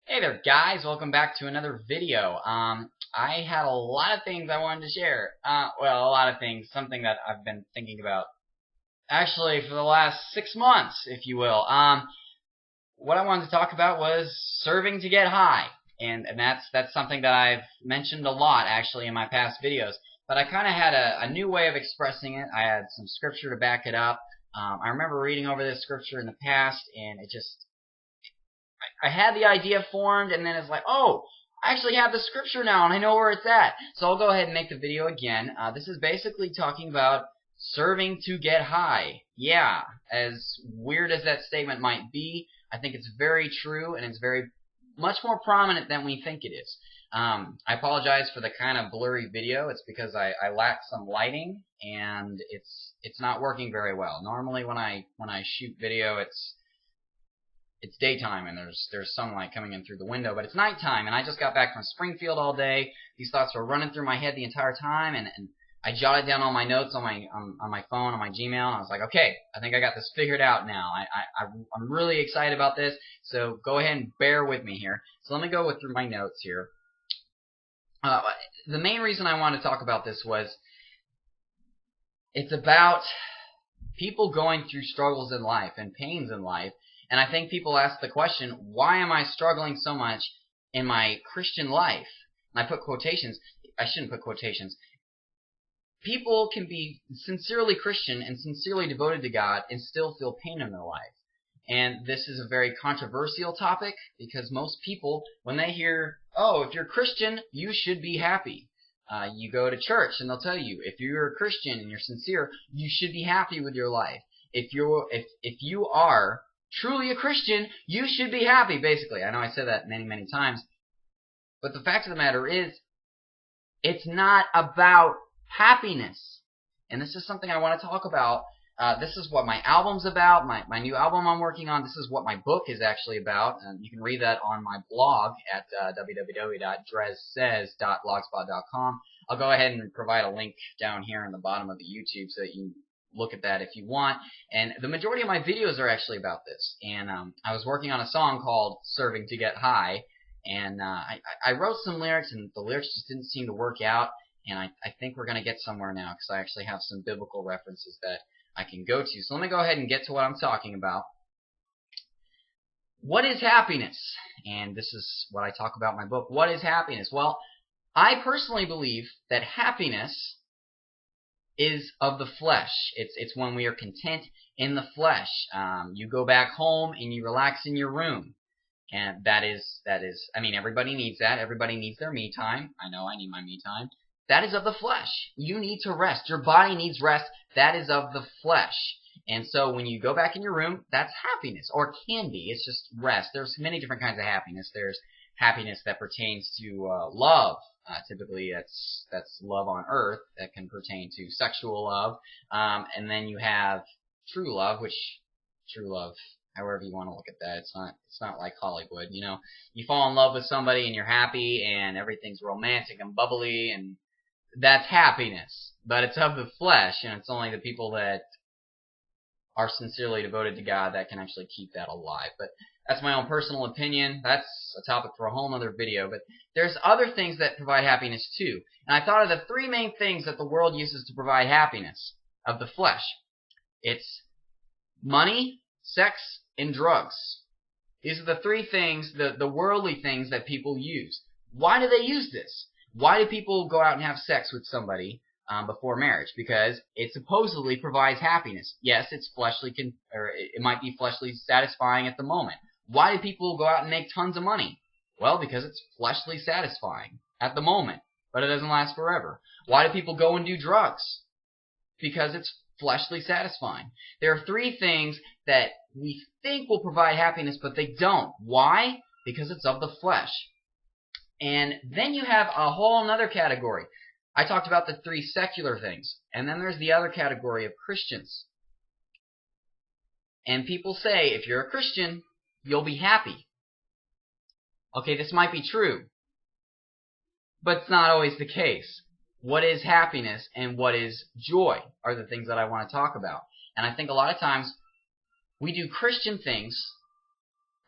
Hey there guys, welcome back to another video. I had a lot of things I wanted to share. Well, a lot of things, something that I've been thinking about actually for the last 6 months, if you will. What I wanted to talk about was serving to get high. And that's something that I've mentioned a lot actually in my past videos. But I kind of had a new way of expressing it. I had some scripture to back it up. I remember reading over this scripture in the past, and I had the idea formed, and then it's like, oh, I actually have the scripture now, and I know where it's at. So I'll go ahead and make the video again. This is basically talking about serving to get high. Yeah, as weird as that statement might be, I think it's very true, and it's very much more prominent than we think it is. I apologize for the kind of blurry video. It's because I lack some lighting, and it's not working very well. Normally when I shoot video, it's daytime and there's sunlight coming in through the window, but it's nighttime, and I just got back from Springfield all day. These thoughts were running through my head the entire time, and I jotted down all my notes on my phone, on my Gmail, and I was like, okay, I think I got this figured out now. I'm really excited about this, so go ahead and bear with me here. So let me go through my notes here. The main reason I wanted to talk about this was it's about people going through struggles in life and pains in life. And I think people ask the question, why am I struggling so much in my Christian life? And I put quotations. I shouldn't put quotations. People can be sincerely Christian and sincerely devoted to God and still feel pain in their life. And this is a very controversial topic because most people, when they hear, oh, if you're Christian, you should be happy. You go to church and they'll tell you, if you're a Christian and you're sincere, you should be happy with your life. If you are truly a Christian, you should be happy, basically. I know I said that many, many times. But the fact of the matter is, it's not about happiness. And this is something I want to talk about. This is what my album's about, my new album I'm working on. This is what my book is actually about. And you can read that on my blog at www.drezsays.blogspot.com. I'll go ahead and provide a link down here in the bottom of the YouTube so that you look at that if you want. And the majority of my videos are actually about this. And I was working on a song called Serving to Get High, and I wrote some lyrics, and the lyrics just didn't seem to work out, and I think we're going to get somewhere now because I actually have some biblical references that I can go to. So let me go ahead and get to what I'm talking about. What is happiness? And this is what I talk about in my book. What is happiness? Well, I personally believe that happiness is of the flesh. It's when we are content in the flesh. You go back home and you relax in your room, and that is. I mean, everybody needs that. Everybody needs their me time. I know I need my me time. That is of the flesh. You need to rest. Your body needs rest. That is of the flesh. And so when you go back in your room, that's happiness, or can be. It's just rest. There's many different kinds of happiness. There's happiness that pertains to love. Typically, that's love on earth. That can pertain to sexual love. And then you have true love, however you want to look at that. It's not like Hollywood. You know, you fall in love with somebody and you're happy and everything's romantic and bubbly, and that's happiness. But it's of the flesh, and it's only the people that are sincerely devoted to God that can actually keep that alive. But that's my own personal opinion. That's a topic for a whole other video. But there's other things that provide happiness too. And I thought of the three main things that the world uses to provide happiness of the flesh. It's money, sex, and drugs. These are the three things, the worldly things that people use. Why do they use this? Why do people go out and have sex with somebody before marriage? Because it supposedly provides happiness. Yes, it's fleshly, or it might be fleshly satisfying at the moment. Why do people go out and make tons of money? Well, because it's fleshly satisfying at the moment, but it doesn't last forever. Why do people go and do drugs? Because it's fleshly satisfying. There are three things that we think will provide happiness, but they don't. Why? Because it's of the flesh. And then you have a whole other category. I talked about the three secular things, and then there's the other category of Christians. And people say, if you're a Christian, you'll be happy. Okay, this might be true, but it's not always the case. What is happiness and what is joy are the things that I want to talk about. And I think a lot of times we do Christian things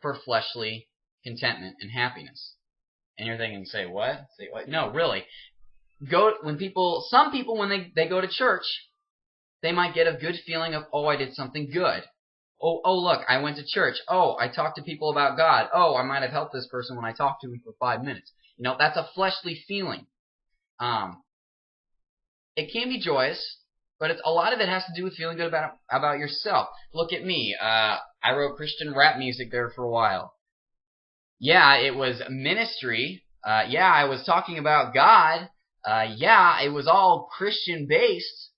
for fleshly contentment and happiness. And you're thinking, say what? Say what? No, really. Some people when they go to church, they might get a good feeling of, oh, I did something good. Oh, look, I went to church. Oh, I talked to people about God. Oh, I might have helped this person when I talked to him for 5 minutes. That's a fleshly feeling. It can be joyous, but a lot of it has to do with feeling good about yourself. Look at me. I wrote Christian rap music there for a while. Yeah, it was ministry. Yeah, I was talking about God. Yeah, it was all Christian based,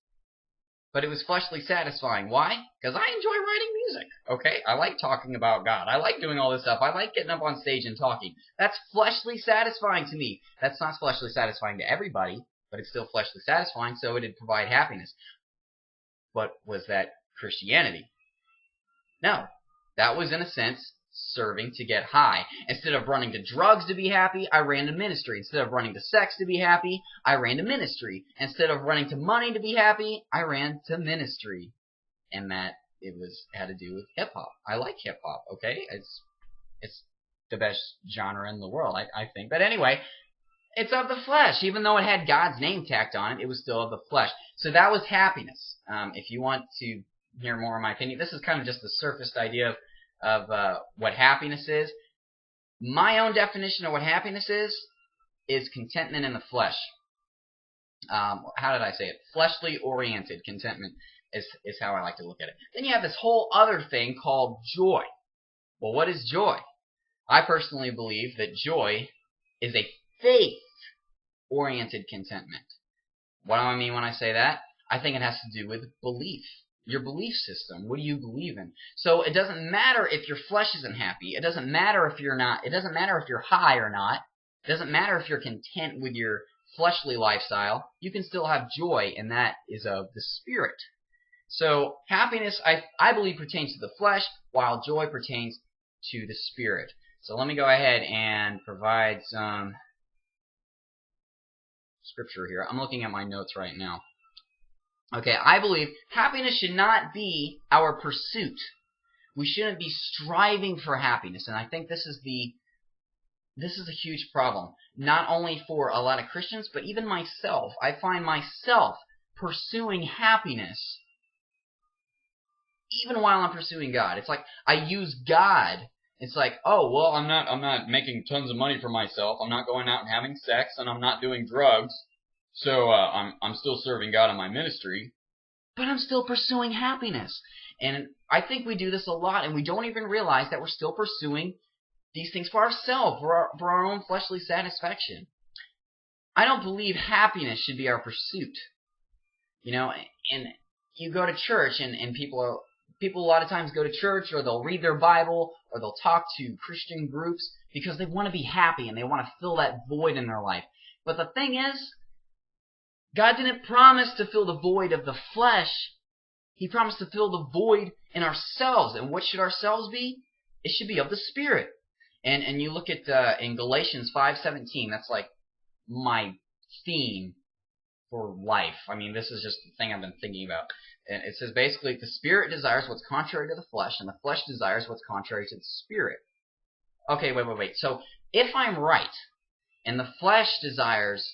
but it was fleshly satisfying. Why? Because I enjoy writing music. Okay, I like talking about God. I like doing all this stuff. I like getting up on stage and talking. That's fleshly satisfying to me. That's not fleshly satisfying to everybody, but it's still fleshly satisfying, so it'd provide happiness. But was that Christianity? No. That was, in a sense, serving to get high. Instead of running to drugs to be happy, I ran to ministry. Instead of running to sex to be happy, I ran to ministry. Instead of running to money to be happy, I ran to ministry. And that had to do with hip-hop. I like hip-hop, okay? It's the best genre in the world, I think. But anyway, it's of the flesh. Even though it had God's name tacked on it, it was still of the flesh. So that was happiness. If you want to hear more of my opinion, this is kind of just the surfaced idea of what happiness is. My own definition of what happiness is contentment in the flesh. How did I say it? Fleshly oriented contentment is how I like to look at it. Then you have this whole other thing called joy. Well, what is joy? I personally believe that joy is a faith-oriented contentment. What do I mean when I say that? I think it has to do with belief. Your belief system. What do you believe in? So it doesn't matter if your flesh isn't happy. It doesn't matter if you're not. It doesn't matter if you're high or not. It doesn't matter if you're content with your fleshly lifestyle. You can still have joy, and that is of the Spirit. So happiness, I believe, pertains to the flesh, while joy pertains to the Spirit. So let me go ahead and provide some scripture here. I'm looking at my notes right now. Okay, I believe happiness should not be our pursuit. We shouldn't be striving for happiness, and I think this is a huge problem. Not only for a lot of Christians, but even myself. I find myself pursuing happiness even while I'm pursuing God. It's like I use God. It's like, oh, well, I'm not making tons of money for myself. I'm not going out and having sex, and I'm not doing drugs. So I'm still serving God in my ministry, but I'm still pursuing happiness. And I think we do this a lot, and we don't even realize that we're still pursuing these things for ourselves, for our own fleshly satisfaction. I don't believe happiness should be our pursuit. And you go to church, and people a lot of times go to church, or they'll read their Bible, or they'll talk to Christian groups because they want to be happy, and they want to fill that void in their life. But the thing is, God didn't promise to fill the void of the flesh. He promised to fill the void in ourselves. And what should ourselves be? It should be of the Spirit. And you look at in Galatians 5:17, that's like my theme for life. I mean, this is just the thing I've been thinking about. And it says basically, the Spirit desires what's contrary to the flesh, and the flesh desires what's contrary to the Spirit. Okay, wait. So if I'm right, and the flesh desires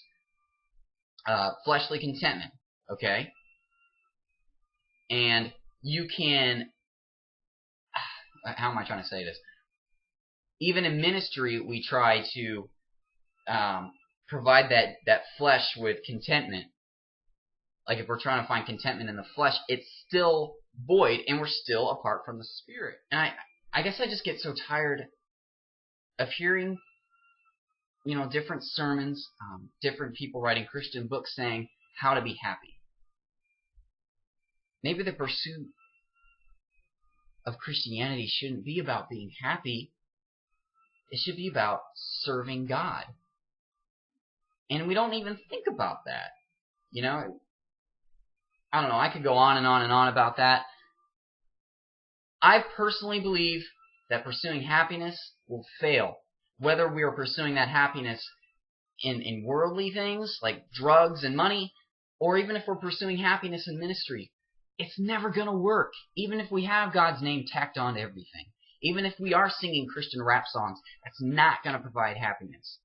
fleshly contentment, okay? And you can, how am I trying to say this? Even in ministry, we try to provide that flesh with contentment. Like if we're trying to find contentment in the flesh, it's still void, and we're still apart from the Spirit. And I guess I just get so tired of hearing, different sermons, different people writing Christian books saying how to be happy. Maybe the pursuit of Christianity shouldn't be about being happy. It should be about serving God. And we don't even think about that. I don't know. I could go on and on and on about that. I personally believe that pursuing happiness will fail. Whether we are pursuing that happiness in worldly things like drugs and money, or even if we're pursuing happiness in ministry, it's never going to work, even if we have God's name tacked onto everything. Even if we are singing Christian rap songs, that's not going to provide happiness.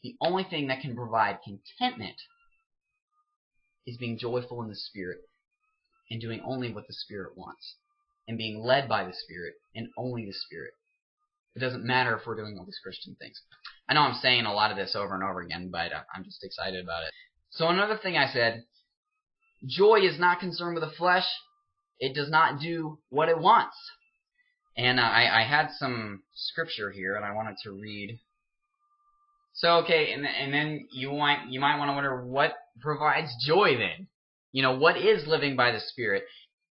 The only thing that can provide contentment is being joyful in the Spirit and doing only what the Spirit wants and being led by the Spirit and only the Spirit. It doesn't matter if we're doing all these Christian things. I know I'm saying a lot of this over and over again, but I'm just excited about it. So another thing I said, joy is not concerned with the flesh. It does not do what it wants. And I had some scripture here, and I wanted to read. So, okay, and then you might want to wonder, what provides joy then? You know, what is living by the Spirit?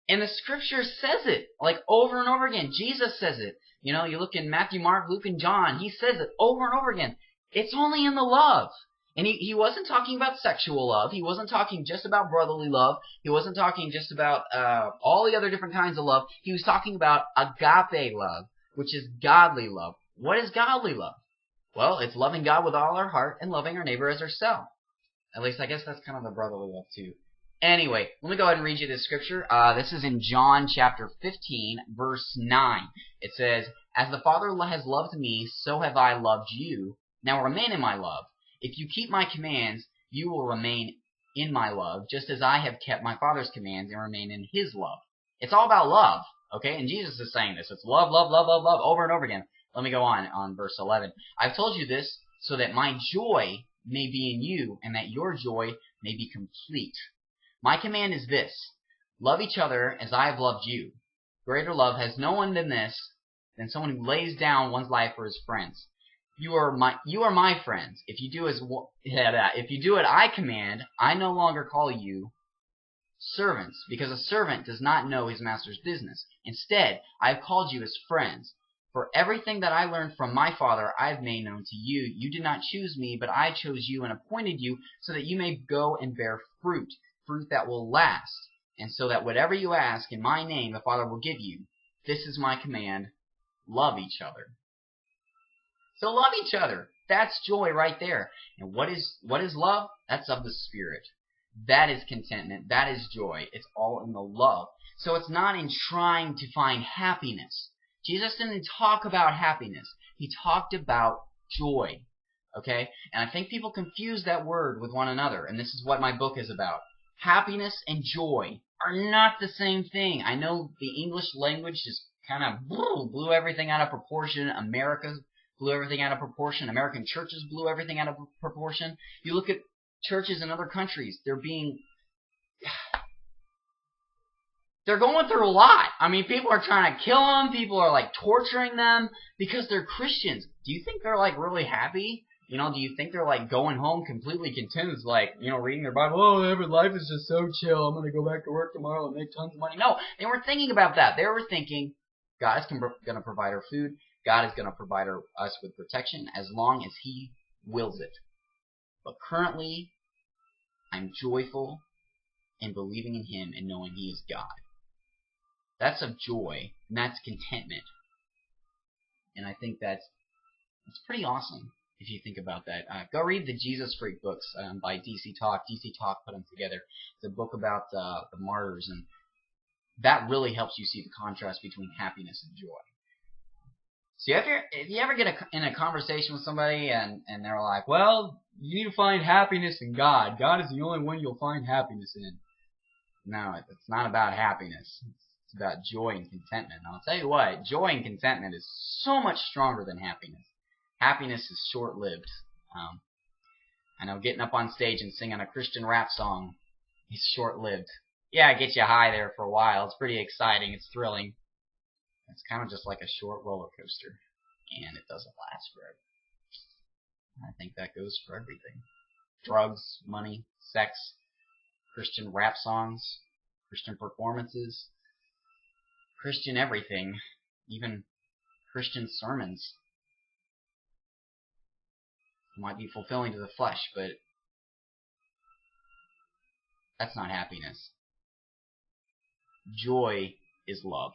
And the scripture says it, like over and over again. Jesus says it. You know, you look in Matthew, Mark, Luke, and John. He says it over and over again. It's only in the love. And he wasn't talking about sexual love. He wasn't talking just about brotherly love. He wasn't talking just about all the other different kinds of love. He was talking about agape love, which is godly love. What is godly love? Well, it's loving God with all our heart and loving our neighbor as ourselves. At least I guess that's kind of the brotherly love too. Anyway, let me go ahead and read you this scripture. This is in John chapter 15, verse 9. It says, "As the Father has loved me, so have I loved you. Now remain in my love. If you keep my commands, you will remain in my love, just as I have kept my Father's commands and remain in his love." It's all about love, okay? And Jesus is saying this. It's love, love, love, love, love, over and over again. Let me go on verse 11. "I've told you this so that my joy may be in you and that your joy may be complete. My command is this: love each other as I have loved you. Greater love has no one than this, than someone who lays down one's life for his friends. You are my friends. If you do what I command, I no longer call you servants, because a servant does not know his master's business. Instead, I have called you as friends. For everything that I learned from my Father I have made known to you. You did not choose me, but I chose you and appointed you so that you may go and bear fruit, fruit that will last, and so that whatever you ask in my name the Father will give you. This is my command: love each other." So love each other. That's joy right there. And what is love? That's of the Spirit. That is contentment. That is joy. It's all in the love. So it's not in trying to find happiness. Jesus didn't talk about happiness. He talked about joy. Okay? And I think people confuse that word with one another, and this is what my book is about. Happiness and joy are not the same thing. I know the English language just kind of blew everything out of proportion. America blew everything out of proportion. American churches blew everything out of proportion. You look at churches in other countries, they're going through a lot. I mean, people are trying to kill them. People are like torturing them because they're Christians. Do you think they're like really happy? You know, do you think they're like going home completely content? It's like, you know, reading their Bible. Oh, every life is just so chill. I'm going to go back to work tomorrow and make tons of money. No, they weren't thinking about that. They were thinking God is going to provide our food. God is going to provide us with protection as long as He wills it. But currently, I'm joyful in believing in Him and knowing He is God. That's of joy, and that's contentment. And I think that's pretty awesome if you think about that. Go read the Jesus Freak books by DC Talk. DC Talk put them together. It's a book about the martyrs, and that really helps you see the contrast between happiness and joy. So if you ever get in a conversation with somebody and they're like, well, you need to find happiness in God. God is the only one you'll find happiness in. No, it's not about happiness. It's about joy and contentment. And I'll tell you what, joy and contentment is so much stronger than happiness. Happiness is short-lived. I know getting up on stage and singing a Christian rap song is short-lived. Yeah, it gets you high there for a while. It's pretty exciting. It's thrilling. It's kind of just like a short roller coaster, and it doesn't last forever. I think that goes for everything. Drugs, money, sex, Christian rap songs, Christian performances, Christian everything, even Christian sermons. It might be fulfilling to the flesh, but that's not happiness. Joy is love.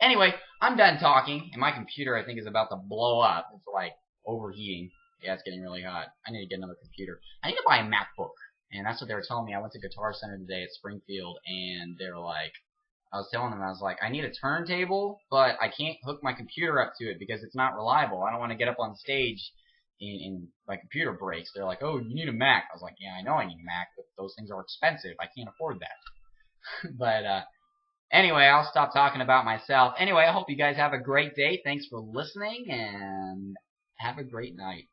Anyway, I'm done talking, and my computer, I think, is about to blow up. It's like overheating. Yeah, it's getting really hot. I need to get another computer. I need to buy a MacBook, and that's what they were telling me. I went to Guitar Center today at Springfield, and they're like, I was telling them, I was like, I need a turntable, but I can't hook my computer up to it because it's not reliable. I don't want to get up on stage and my computer breaks. They're like, oh, you need a Mac. I was like, yeah, I know I need a Mac, but those things are expensive. I can't afford that. But anyway, I'll stop talking about myself. Anyway, I hope you guys have a great day. Thanks for listening, and have a great night.